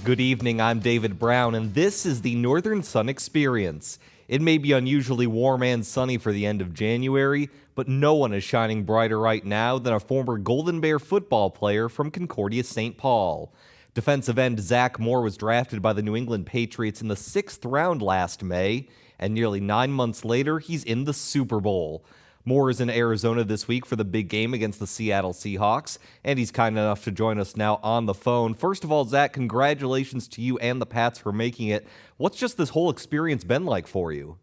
Good evening, I'm David Brown, and this is the Northern Sun Experience. It may be unusually warm and sunny for the end of January, but no one is shining brighter right now than a former Golden Bear football player from Concordia-St. Paul. Defensive end Zach Moore was drafted by the New England Patriots in the 6th round last May, and nearly 9 months later, he's in the Super Bowl. Moore is in Arizona this week for the big game against the Seattle Seahawks, and he's kind enough to join us now on the phone. First of all, Zach, congratulations to you and the Pats for making it. What's just this whole experience been like for you?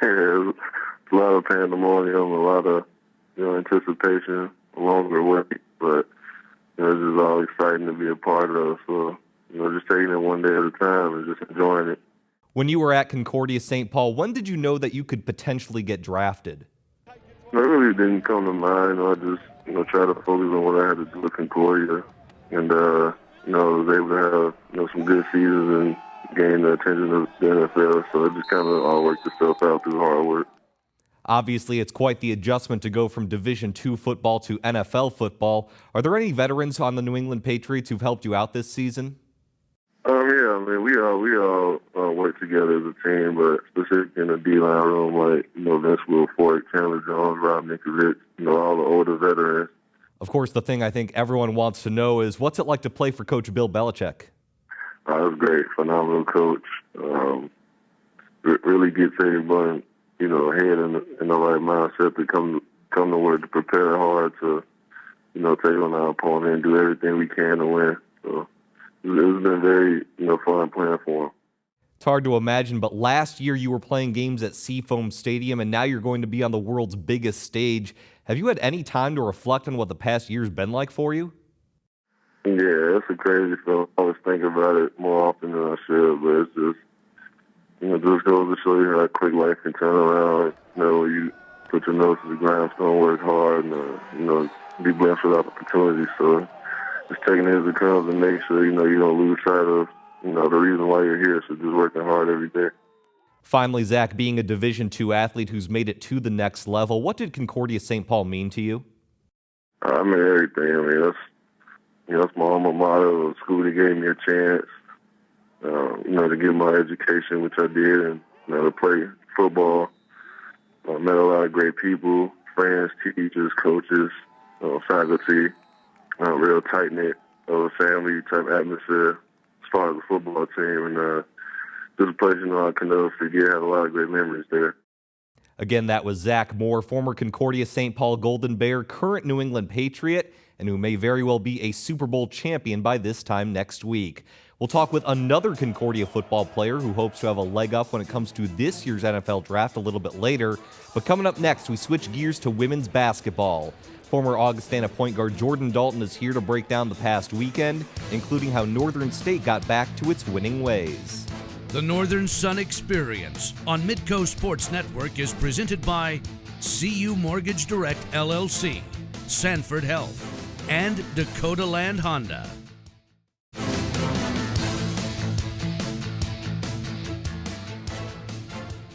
Yeah, it's a lot of pandemonium, a lot of anticipation, a longer wait, but it's just all exciting to be a part of. So just taking it one day at a time and just enjoying it. When you were at Concordia-St. Paul, when did you know that you could potentially get drafted? It really didn't come to mind. I just, tried to focus on what I had to do with Concordia. And, I was able to have, some good seasons and gain the attention of the NFL. So it just kind of all worked itself out through hard work. Obviously, it's quite the adjustment to go from Division II football to NFL football. Are there any veterans on the New England Patriots who've helped you out this season? We all work together as a team, but specifically in the D-line room, like, Vince Wilfork, Chandler Jones, Rob Ninkovich, all the older veterans. Of course, the thing I think everyone wants to know is, what's it like to play for Coach Bill Belichick? It was great, phenomenal coach. Really gets everyone, head in the right mindset to come to work, to prepare hard to, take on our opponent and do everything we can to win. So it's been very, fun playing for him. It's hard to imagine, but last year you were playing games at Seafoam Stadium, and now you're going to be on the world's biggest stage. Have you had any time to reflect on what the past year's been like for you? Yeah, it's a crazy feeling. I always think about it more often than I should, but it's just, just goes to show you how quick life can turn around. You put your nose to the grindstone, work hard, and, be blessed with opportunities. So just taking it as it comes and make sure, you don't lose sight of, the reason why you're here. So just working hard every day. Finally, Zach, being a Division II athlete who's made it to the next level, what did Concordia-St. Paul mean to you? Everything. That's my alma mater, a school that gave me a chance, to get my education, which I did, and, to play football. I met a lot of great people, friends, teachers, coaches, faculty, real tight-knit of a family-type atmosphere as far as the football team. And just a place, I can never forget. Had a lot of great memories there. Again, that was Zach Moore, former Concordia-St. Paul Golden Bear, current New England Patriot, and who may very well be a Super Bowl champion by this time next week. We'll talk with another Concordia football player who hopes to have a leg up when it comes to this year's NFL draft a little bit later. But coming up next, we switch gears to women's basketball. Former Augustana point guard Jordan Dalton is here to break down the past weekend, including how Northern State got back to its winning ways. The Northern Sun Experience on Midco Sports Network is presented by CU Mortgage Direct LLC, Sanford Health, and Dakota Land Honda.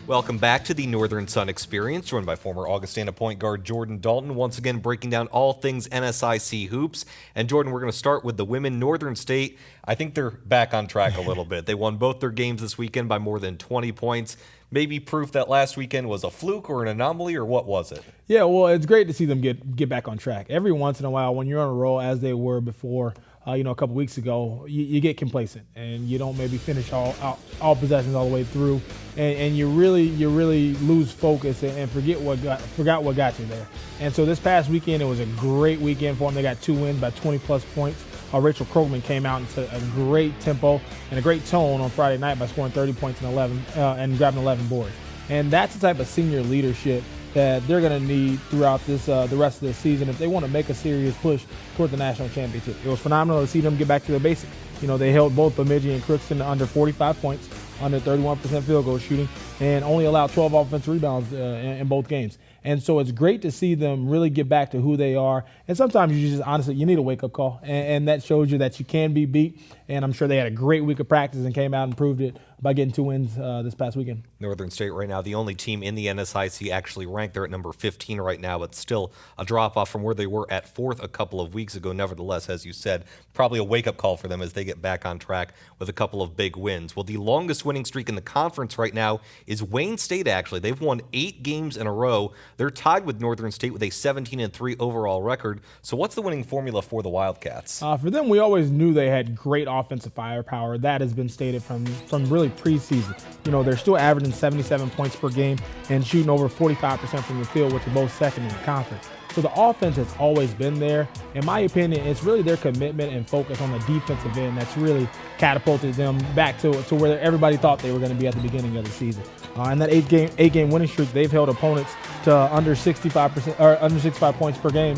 Welcome back to the Northern Sun Experience, joined by former Augustana point guard Jordan Dalton, once again breaking down all things NSIC hoops. And Jordan, we're going to start with the women. Northern State, I think they're back on track a little bit. They won both their games this weekend by more than 20 points. Maybe proof that last weekend was a fluke or an anomaly, or what was it? Yeah, well, it's great to see them get back on track. Every once in a while, when you're on a roll, as they were before, a couple weeks ago, you get complacent and you don't maybe finish all possessions all the way through, and you really lose focus and forgot what got you there. And so this past weekend, it was a great weekend for them. They got 2 wins by 20-plus points. Rachel Krogman came out into a great tempo and a great tone on Friday night by scoring 30 points and grabbing 11 boards. And that's the type of senior leadership that they're going to need throughout this the rest of the season if they want to make a serious push toward the national championship. It was phenomenal to see them get back to the basics. They held both Bemidji and Crookston to under 45 points, under 31% field goal shooting, and only allowed 12 offensive rebounds in both games. And so it's great to see them really get back to who they are. And sometimes you need a wake-up call, and that shows you that you can be beat. And I'm sure they had a great week of practice and came out and proved it by getting 2 wins this past weekend. Northern State right now, the only team in the NSIC actually ranked. They're at number 15 right now, but still a drop-off from where they were at 4th a couple of weeks ago. Nevertheless, as you said, probably a wake-up call for them as they get back on track with a couple of big wins. Well, the longest winning streak in the conference right now is Wayne State, actually. They've won 8 games in a row. They're tied with Northern State with a 17-3 overall record. So what's the winning formula for the Wildcats? For them, we always knew they had great offensive firepower. That has been stated from really preseason. They're still averaging 77 points per game and shooting over 45% from the field, which are both second in the conference. So the offense has always been there. In my opinion, it's really their commitment and focus on the defensive end that's really catapulted them back to where everybody thought they were going to be at the beginning of the season. And that eight-game winning streak, they've held opponents to under 65% or under 65 points per game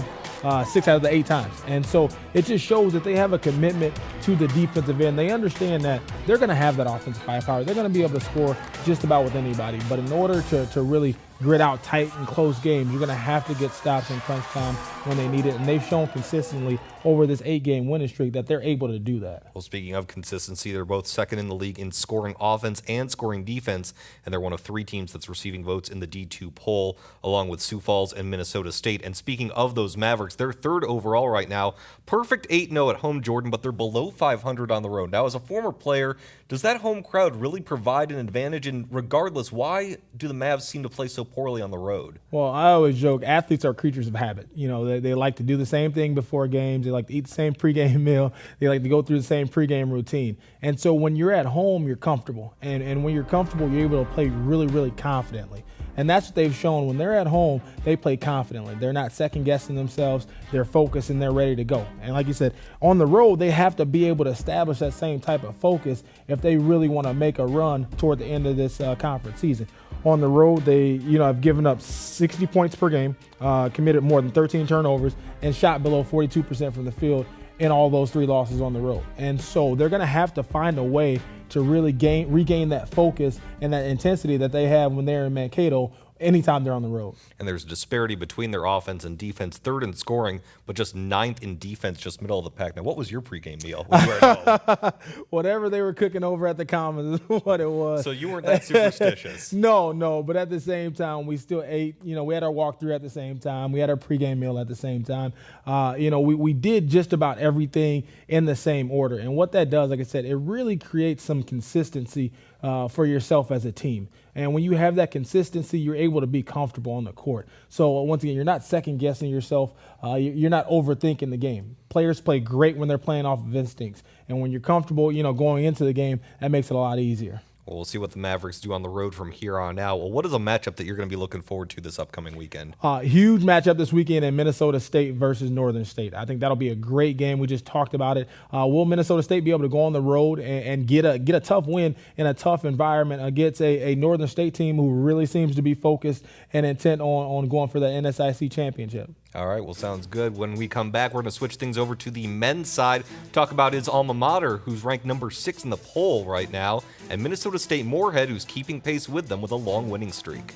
6 out of the 8 times. And so it just shows that they have a commitment to the defensive end. They understand that they're going to have that offensive firepower. They're going to be able to score just about with anybody. But in order to really grit out tight and close games, you're going to have to get stops in crunch time when they need it. And they've shown consistently over this 8-game winning streak that they're able to do that. Well, speaking of consistency, they're both second in the league in scoring offense and scoring defense, and they're one of 3 teams that's receiving votes in the D2 poll, along with Sioux Falls and Minnesota State. And speaking of those Mavericks, they're 3rd overall right now. Perfect 8-0 at home, Jordan, but they're below 500 on the road. Now, as a former player, does that home crowd really provide an advantage? And regardless, why do the Mavs seem to play so poorly on the road? Well, I always joke, athletes are creatures of habit. They like to do the same thing before games. They like to eat the same pregame meal. They like to go through the same pregame routine. And so when you're at home, you're comfortable. And when you're comfortable, you're able to play really, really confidently. And that's what they've shown. When they're at home, they play confidently. They're not second-guessing themselves. They're focused and they're ready to go. And like you said, on the road, they have to be able to establish that same type of focus if they really want to make a run toward the end of this conference season. On the road, they have given up 60 points per game, committed more than 13 turnovers, and shot below 42% from the field in all those 3 losses on the road. And so they're going to have to find a way to really regain that focus and that intensity that they have when they're in Mankato anytime they're on the road. And there's a disparity between their offense and defense, 3rd in scoring, but just 9th in defense, just middle of the pack. Now, what was your pregame meal when you were at home? Whatever they were cooking over at the Commons is what it was. So you weren't that superstitious? No, but at the same time, we still ate. We had our walkthrough at the same time. We had our pregame meal at the same time. We did just about everything in the same order. And what that does, like I said, it really creates some consistency for yourself as a team. And when you have that consistency, you're able to be comfortable on the court. So once again, you're not second-guessing yourself. You're not overthinking the game. Players play great when they're playing off of instincts. And when you're comfortable, going into the game, that makes it a lot easier. Well, we'll see what the Mavericks do on the road from here on out. Well, what is a matchup that you're going to be looking forward to this upcoming weekend? Huge matchup this weekend in Minnesota State versus Northern State. I think that'll be a great game. We just talked about it. Will Minnesota State be able to go on the road and get a tough win in a tough environment against a Northern State team who really seems to be focused and intent on going for the NSIC championship? All right, well, sounds good. When we come back, we're going to switch things over to the men's side, talk about his alma mater, who's ranked number 6 in the poll right now, and Minnesota State Moorhead, who's keeping pace with them with a long winning streak.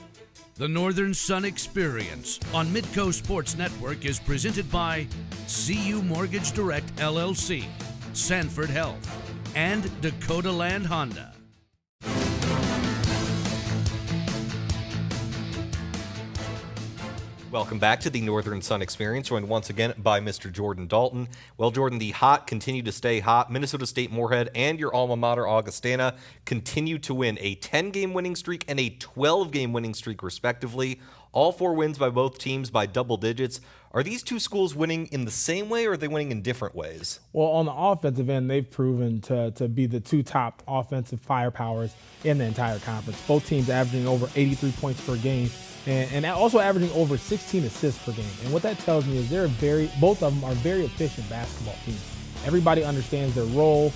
The Northern Sun Experience on Midco Sports Network is presented by CU Mortgage Direct LLC, Sanford Health, and Dakota Land Honda. Welcome back to the Northern Sun Experience, joined once again by Mr. Jordan Dalton. Well, Jordan, the hot continue to stay hot. Minnesota State Moorhead and your alma mater, Augustana, continue to win a 10-game winning streak and a 12-game winning streak, respectively. All 4 wins by both teams by double digits. Are these 2 schools winning in the same way, or are they winning in different ways? Well, on the offensive end, they've proven to be the 2 top offensive firepowers in the entire conference. Both teams averaging over 83 points per game. And also averaging over 16 assists per game. And what that tells me is both of them are very efficient basketball teams. Everybody understands their role.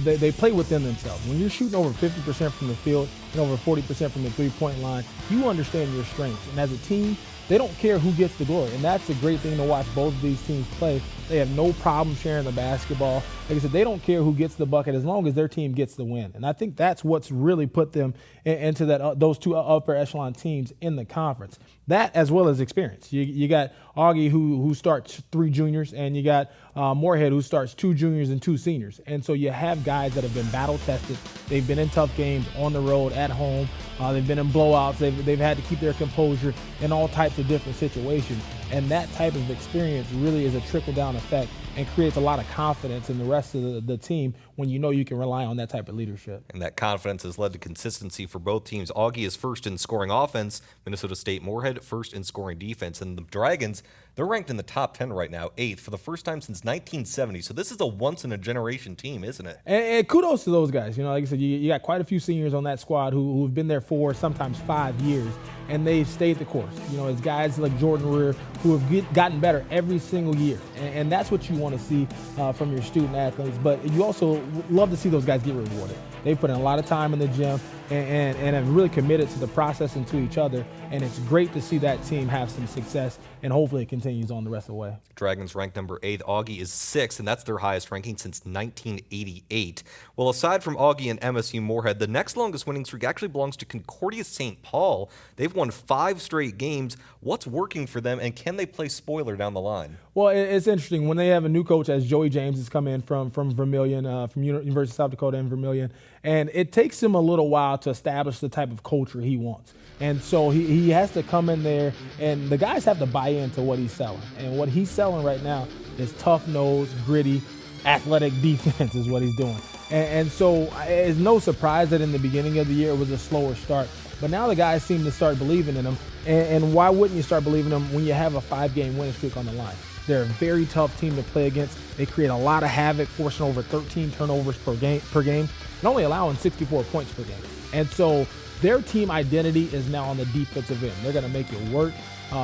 They play within themselves. When you're shooting over 50% from the field, and over 40% from the three-point line, you understand your strengths. And as a team, they don't care who gets the glory. And that's a great thing to watch both of these teams play. They have no problem sharing the basketball. Like I said, they don't care who gets the bucket as long as their team gets the win. And I think that's what's really put them into those two upper echelon teams in the conference. That as well as experience. You got Augie who starts 3 juniors, and you got Moorhead who starts 2 juniors and 2 seniors. And so you have guys that have been battle tested. They've been in tough games on the road, at home. They've been in blowouts. They've had to keep their composure in all types of different situations. And that type of experience really is a trickle-down effect and creates a lot of confidence in the rest of the team when you know you can rely on that type of leadership. And that confidence has led to consistency for both teams. Augie is first in scoring offense. Minnesota State Moorhead first in scoring defense. And the Dragons, they're ranked in the top 10 right now, 8th for the first time since 1970. So this is a once-in-a-generation team, isn't it? And kudos to those guys. You know, like I said, you got quite a few seniors on that squad who've been there 4, sometimes 5 years, and they've stayed the course. You know, it's guys like Jordan Rear who have gotten better every single year. And that's what you want to see from your student athletes. But you also love to see those guys get rewarded. They put in a lot of time in the gym and have really committed to the process and to each other. And it's great to see that team have some success, and hopefully it continues on the rest of the way. Dragons ranked number 8. Augie is 6th, and that's their highest ranking since 1988. Well, aside from Augie and MSU Moorhead, the next longest winning streak actually belongs to Concordia-St. Paul. They've won 5 straight games. What's working for them, and can they play spoiler down the line? Well, it's interesting. When they have a new coach, as Joey James has come in from Vermilion, from University of South Dakota and Vermilion, and it takes him a little while to establish the type of culture he wants. And so he has to come in there, and the guys have to buy into what he's selling. And what he's selling right now is tough-nosed, gritty, athletic defense is what he's doing. And so it's no surprise that in the beginning of the year it was a slower start. But now the guys seem to start believing in him. And why wouldn't you start believing in him when you have a 5-game winning streak on the line? They're a very tough team to play against. They create a lot of havoc, forcing over 13 turnovers per game, and only allowing 64 points per game. And so their team identity is now on the defensive end. They're going to make it work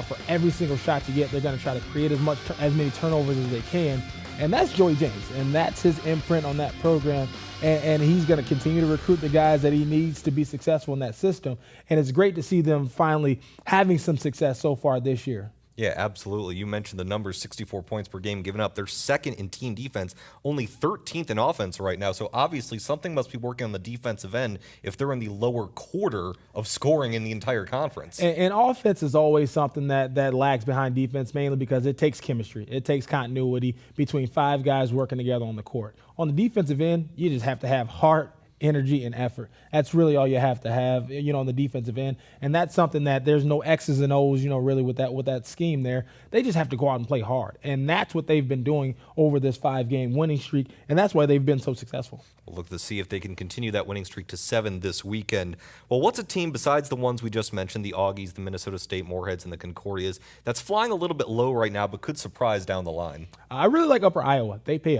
for every single shot you get. They're going to try to create as many turnovers as they can. And that's Joey James, and that's his imprint on that program. And he's going to continue to recruit the guys that he needs to be successful in that system. And it's great to see them finally having some success so far this year. Yeah, absolutely. You mentioned the numbers, 64 points per game given up. They're second in team defense, only 13th in offense right now. So obviously something must be working on the defensive end if they're in the lower quarter of scoring in the entire conference. And offense is always something that lags behind defense, mainly because it takes chemistry. It takes continuity between 5 guys working together on the court. On the defensive end, you just have to have heart, energy, and effort. That's really all you have to have, on the defensive end. And that's something that there's no X's and O's, really with that scheme there. They just have to go out and play hard. And that's what they've been doing over this 5-game winning streak. And that's why they've been so successful. We'll look to see if they can continue that winning streak to 7 this weekend. Well, what's a team besides the ones we just mentioned, the Augies, the Minnesota State Moorheads, and the Concordias, that's flying a little bit low right now but could surprise down the line? I really like Upper Iowa. They play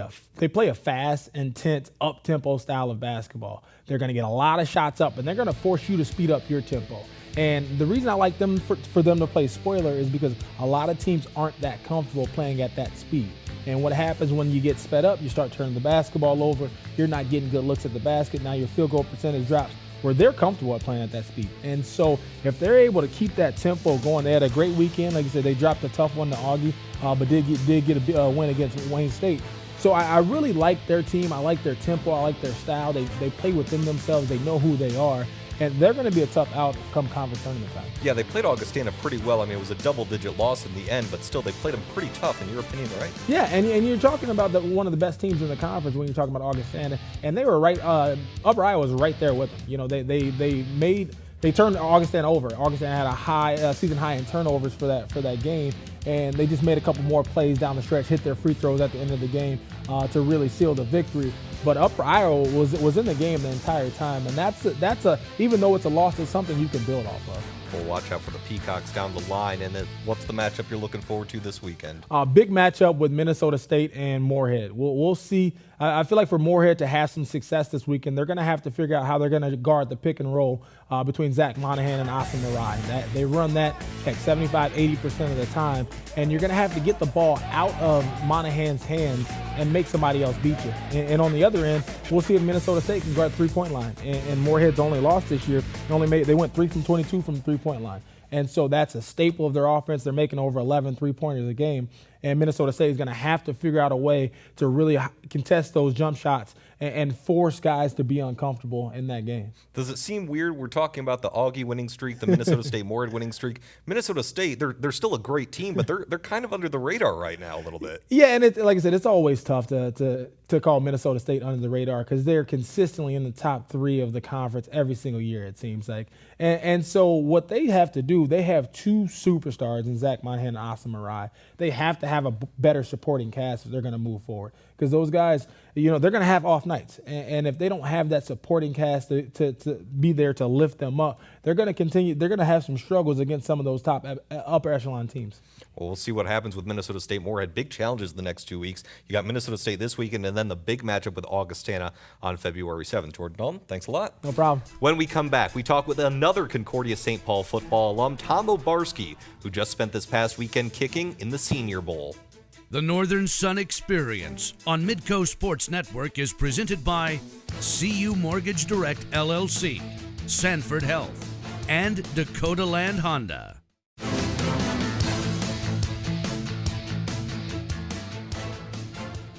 a fast, intense, up-tempo style of basketball. They're going to get a lot of shots up, and they're going to force you to speed up your tempo. And the reason I like them for them to play spoiler is because a lot of teams aren't that comfortable playing at that speed. And what happens when you get sped up, you start turning the basketball over. You're not getting good looks at the basket. Now your field goal percentage drops, where they're comfortable at playing at that speed. And so if they're able to keep that tempo going, they had a great weekend. Like I said, they dropped a tough one to Augie, but did get a win against Wayne State. So I really like their team. I like their tempo. I like their style. They play within themselves. They know who they are. And they're going to be a tough out come conference tournament time. Yeah, they played Augustana pretty well. I mean, it was a double-digit loss in the end, but still, they played them pretty tough, in your opinion, right? Yeah, and you're talking about one of the best teams in the conference when you're talking about Augustana. And they were right, Upper Iowa was right there with them. They turned Augustana over. Augustana had a season high in turnovers for that game, and they just made a couple more plays down the stretch, hit their free throws at the end of the game to really seal the victory. But Upper Iowa was in the game the entire time, and that's even though it's a loss, it's something you can build off of. We'll watch out for the Peacocks down the line. And then what's the matchup you're looking forward to this weekend? Big matchup with Minnesota State and Moorhead. We'll see. I feel like for Moorhead to have some success this weekend, they're going to have to figure out how they're going to guard the pick and roll between Zach Monahan and Austin Marai. They run that 75-80% of the time, and you're going to have to get the ball out of Monahan's hands and make somebody else beat you. And on the other end, we'll see if Minnesota State can guard 3-point line. And Moorhead's only lost this year. They went 3 from 22 from the 3-point line. And so that's a staple of their offense. They're making over 11 3-pointers a game. And Minnesota State is going to have to figure out a way to really contest those jump shots and force guys to be uncomfortable in that game. Does it seem weird? We're talking about the Augie winning streak, the Minnesota State Moorhead winning streak. Minnesota State, they're still a great team, but they're kind of under the radar right now a little bit. Yeah, and like I said, it's always tough to call Minnesota State under the radar because they're consistently in the top 3 of the conference every single year, it seems like. And so what they have to do, they have 2 superstars in Zach Monahan and Asa Marai. They have to have a better supporting cast if they're going to move forward because those guys, they're going to have off nights. And if they don't have that supporting cast to be there to lift them up, they're going to have some struggles against some of those top upper echelon teams. Well, we'll see what happens with Minnesota State. Moorhead, big challenges the next 2 weeks. You got Minnesota State this weekend and then the big matchup with Augustana on February 7th. Jordan Dalton, thanks a lot. No problem. When we come back, we talk with another Concordia-St. Paul football alum, Tom Obarski, who just spent this past weekend kicking in the Senior Bowl. The Northern Sun Experience on Midco Sports Network is presented by CU Mortgage Direct LLC, Sanford Health, and Dakota Land Honda.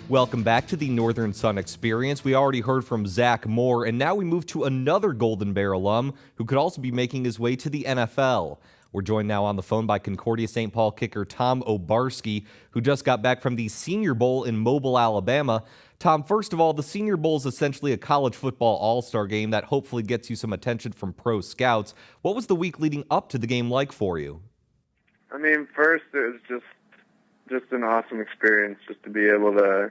Welcome back to the Northern Sun Experience. We already heard from Zach Moore, and now we move to another Golden Bear alum who could also be making his way to the NFL. We're joined now on the phone by Concordia-St. Paul kicker Tom Obarski, who just got back from the Senior Bowl in Mobile, Alabama. Tom, first of all, the Senior Bowl is essentially a college football all-star game that hopefully gets you some attention from pro scouts. What was the week leading up to the game like for you? I mean, first it was just an awesome experience just to be able to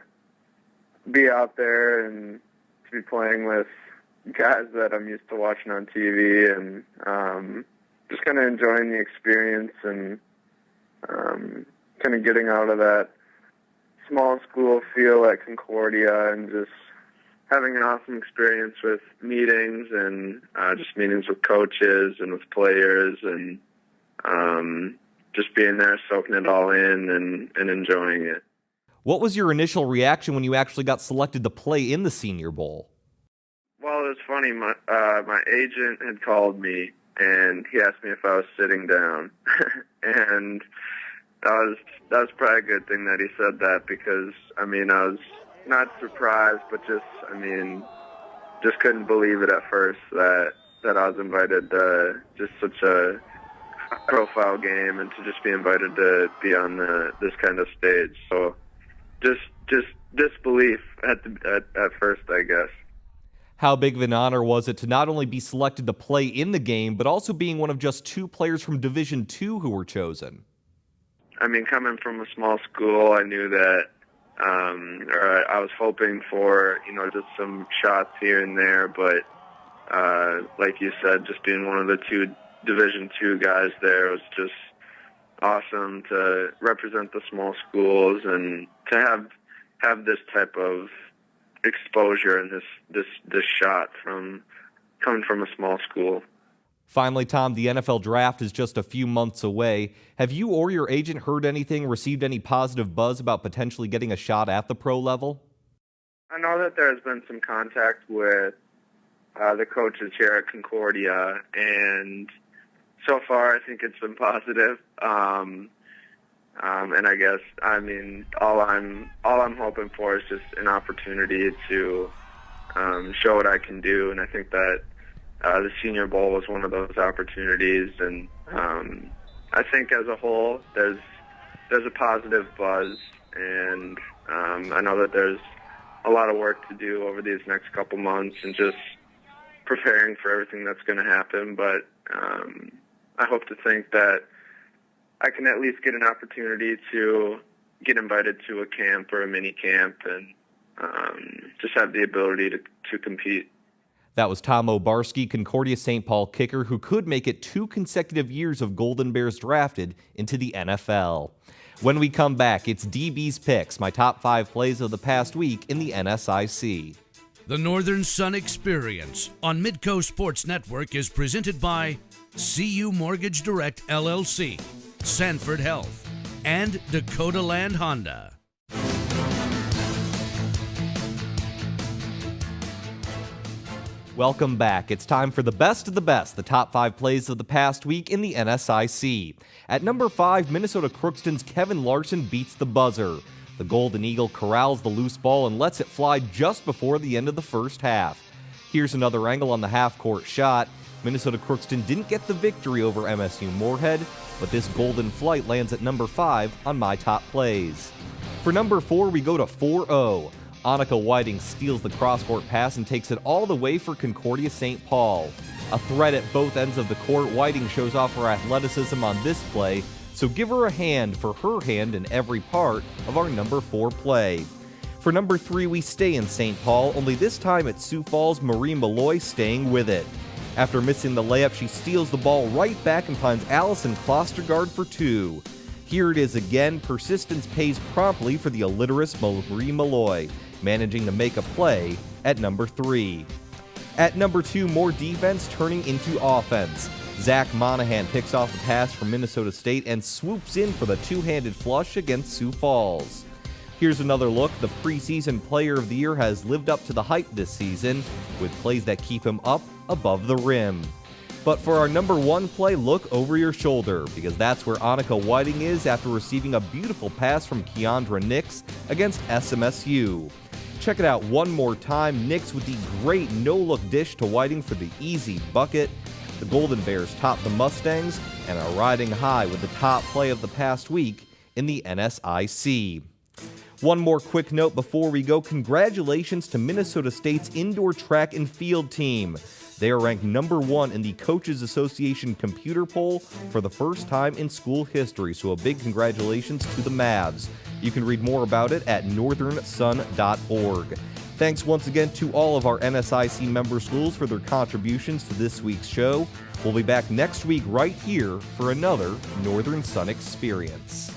be out there and to be playing with guys that I'm used to watching on TV and just kind of enjoying the experience and kind of getting out of that small school feel at Concordia and just having an awesome experience with meetings and just meetings with coaches and with players and just being there, soaking it all in and enjoying it. What was your initial reaction when you actually got selected to play in the Senior Bowl? Well, it was funny. My agent had called me, and he asked me if I was sitting down. And that was probably a good thing that he said that because, I mean, I was not surprised, but just couldn't believe it at first that I was invited to just such a profile game and to just be invited to be on this kind of stage. So just disbelief at first, I guess. How big of an honor was it to not only be selected to play in the game, but also being one of just 2 players from Division II who were chosen? I mean, coming from a small school, I knew that, or I was hoping for, just some shots here and there, but like you said, just being one of the 2 Division II guys there was just awesome to represent the small schools and to have this type of exposure and this shot from coming from a small school. Finally, Tom, the NFL draft is just a few months away. Have you or your agent heard anything, received any positive buzz about potentially getting a shot at the pro level? I know that there's been some contact with the coaches here at Concordia, and so far I think it's been positive. And I guess, all I'm hoping for is just an opportunity to show what I can do, and I think that the Senior Bowl was one of those opportunities. And I think as a whole, there's a positive buzz, and I know that there's a lot of work to do over these next couple months and just preparing for everything that's going to happen. But I hope to think that I can at least get an opportunity to get invited to a camp or a mini camp and just have the ability to compete. That was Tom Obarski, Concordia-St. Paul kicker, who could make it 2 consecutive years of Golden Bears drafted into the NFL. When we come back, it's DB's Picks, my top 5 plays of the past week in the NSIC. The Northern Sun Experience on Midco Sports Network is presented by CU Mortgage Direct LLC, Sanford Health, and Dakota Land Honda. Welcome back. It's time for the best of the best, the top 5 plays of the past week in the NSIC. At number 5, Minnesota Crookston's Kevin Larson beats the buzzer. The Golden Eagle corrals the loose ball and lets it fly just before the end of the first half. Here's another angle on the half-court shot. Minnesota Crookston didn't get the victory over MSU Moorhead, but this golden flight lands at number 5 on my top plays. For number 4, we go to 4-0. Annika Whiting steals the cross-court pass and takes it all the way for Concordia-St. Paul. A threat at both ends of the court, Whiting shows off her athleticism on this play, so give her a hand for her hand in every part of our number 4 play. For number 3, we stay in St. Paul, only this time it's Sioux Falls' Marie Malloy staying with it. After missing the layup, she steals the ball right back and finds Allison Klostergaard for 2. Here it is again, persistence pays promptly for the illiterate Marie Malloy, managing to make a play at number 3. At number 2, more defense turning into offense. Zach Monahan picks off a pass from Minnesota State and swoops in for the two-handed flush against Sioux Falls. Here's another look. The preseason player of the year has lived up to the hype this season with plays that keep him up above the rim. But for our number 1 play, look over your shoulder, because that's where Annika Whiting is after receiving a beautiful pass from Keandra Nix against SMSU. Check it out one more time. Nix with the great no-look dish to Whiting for the easy bucket. The Golden Bears top the Mustangs and are riding high with the top play of the past week in the NSIC. One more quick note before we go. Congratulations to Minnesota State's indoor track and field team. They are ranked number 1 in the Coaches Association computer poll for the first time in school history, so a big congratulations to the Mavs. You can read more about it at northernsun.org. Thanks once again to all of our NSIC member schools for their contributions to this week's show. We'll be back next week right here for another Northern Sun Experience.